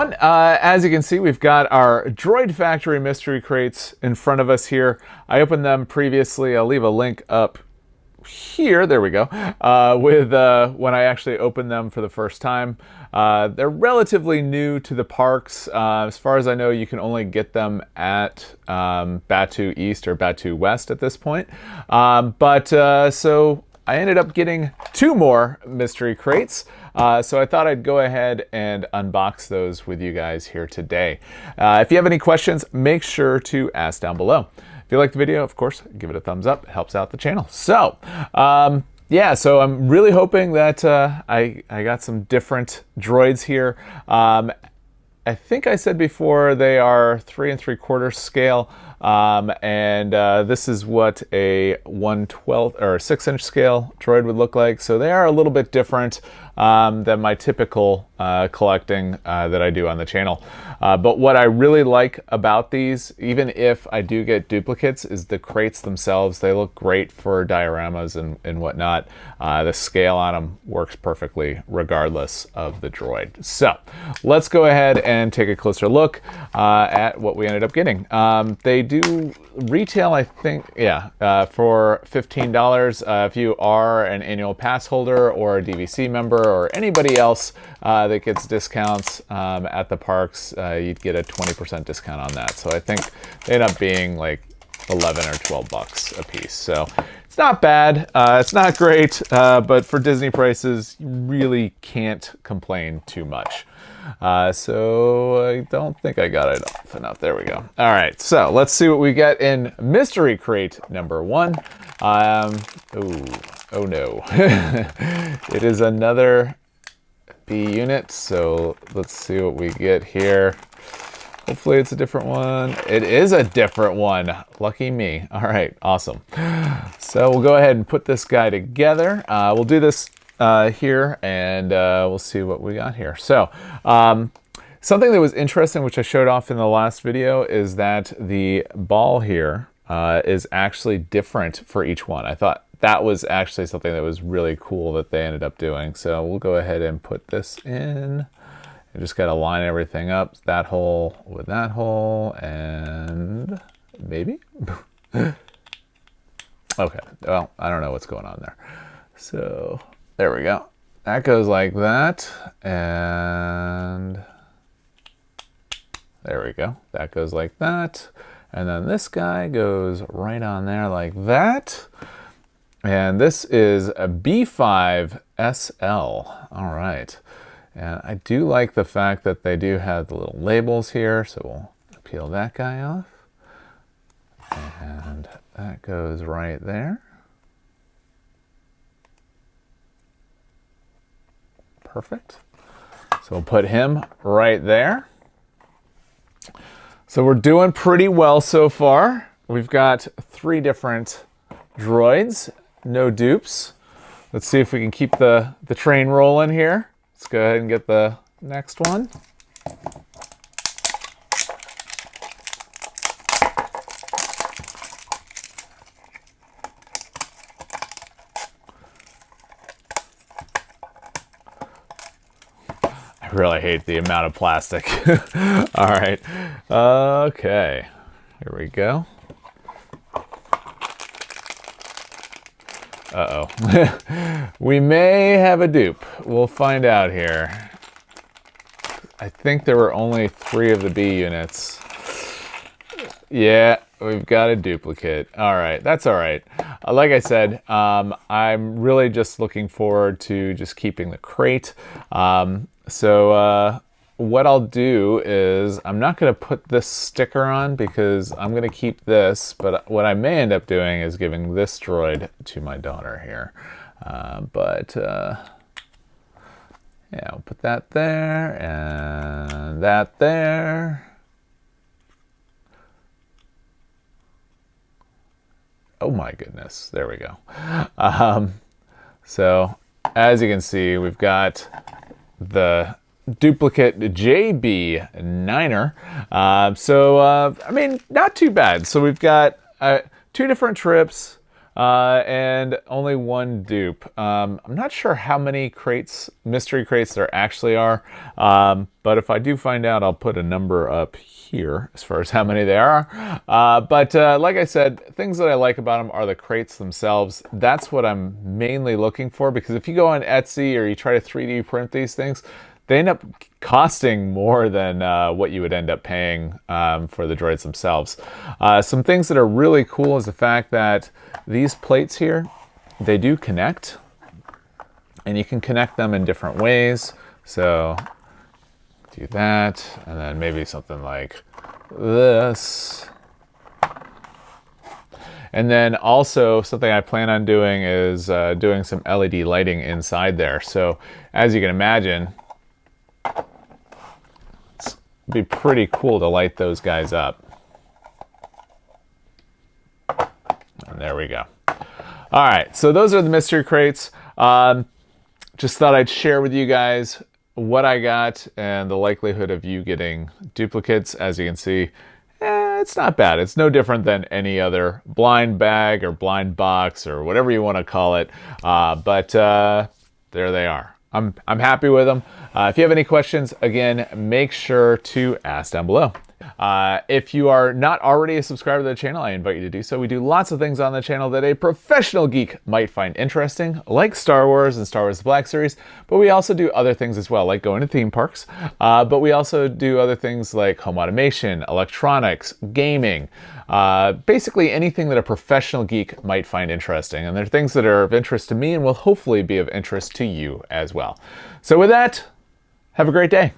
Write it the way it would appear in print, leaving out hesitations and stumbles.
everyone. As you can see, we've got our Droid Factory mystery crates in front of us here. I opened them previously. I'll leave a link up here. There we go. With when I actually opened them for the first time. They're relatively new to the parks. As far as I know, you can only get them at Batuu East or Batuu West at this point. So I ended up getting 2 more mystery crates. So I thought I'd go ahead and unbox those with you guys here today. If you have any questions, make sure to ask down below. If you like the video, of course, give it a thumbs up. It helps out the channel. So, yeah, so I'm really hoping that I got some different droids here. I think I said before they are 3 3/4 scale, and this is what a 1/12 or 6-inch scale droid would look like. So they are a little bit different than my typical collecting that I do on the channel. But what I really like about these, even if I do get duplicates, is the crates themselves. They look great for dioramas and whatnot. The scale on them works perfectly regardless of the droid. So let's go ahead and take a closer look at what we ended up getting. They do retail, I think, for $15. If you are an annual pass holder or a DVC member or anybody else that gets discounts at the parks, you'd get a 20% discount on that. So I think they end up being like 11 or 12 bucks a piece. So it's not bad. It's not great, but for Disney prices, you really can't complain too much. So I don't think I got it off enough. There we go. All right, so let's see what we get in mystery crate number 1. Oh no. It is another B unit, so let's see what we get here. Hopefully it's a different one. It is a different one. Lucky me. All right, awesome. So we'll go ahead and put this guy together. We'll do this here, and we'll see what we got here. So something that was interesting, which I showed off in the last video, is that the ball here is actually different for each one. I thought that was actually something that was really cool that they ended up doing. So we'll go ahead and put this in. You just got to line everything up, that hole with that hole, and maybe? Okay, well, I don't know what's going on there. So there we go. That goes like that, and there we go. That goes like that, and then this guy goes right on there like that. And this is a B5 SL. All right. And I do like the fact that they do have the little labels here. So we'll peel that guy off. And that goes right there. Perfect. So we'll put him right there. So we're doing pretty well so far. We've got 3 different droids. No dupes. Let's see if we can keep the train rolling here. Let's go ahead and get the next one. I really hate the amount of plastic. All right. Okay. Here we go. Uh-oh. We may have a dupe. We'll find out here. I think there were only 3 of the B units. Yeah, we've got a duplicate. All right, that's all right. Like I said, I'm really just looking forward to just keeping the crate. What I'll do is I'm not going to put this sticker on because I'm going to keep this, but what I may end up doing is giving this droid to my daughter here. Yeah, we'll put that there and that there. Oh my goodness, there we go. So as you can see, we've got the duplicate JB9er. I mean, not too bad. So we've got 2 different trips. and only one dupe. I'm not sure how many crates, mystery crates there actually are, but if I do find out, I'll put a number up here as far as how many there are. But like I said, things that I like about them are the crates themselves. That's what I'm mainly looking for, because if you go on Etsy or you try to 3D print these things, they end up costing more than what you would end up paying for the droids themselves. Some things that are really cool is the fact that these plates here, they do connect, and you can connect them in different ways. So do that, and then maybe something like this. And then also something I plan on doing is doing some LED lighting inside there. So as you can imagine, be pretty cool to light those guys up. And there we go. All right, so those are the mystery crates. Just thought I'd share with you guys what I got and the likelihood of you getting duplicates. As you can see, it's not bad. It's no different than any other blind bag or blind box or whatever you want to call it. But there they are. I'm happy with them. If you have any questions, again, make sure to ask down below. If you are not already a subscriber to the channel, I invite you to do so. We do lots of things on the channel that a professional geek might find interesting, like Star Wars and Star Wars The Black Series, but we also do other things as well, like going to theme parks, but we also do other things like home automation, electronics, gaming, basically anything that a professional geek might find interesting. And they're things that are of interest to me and will hopefully be of interest to you as well. So with that, have a great day.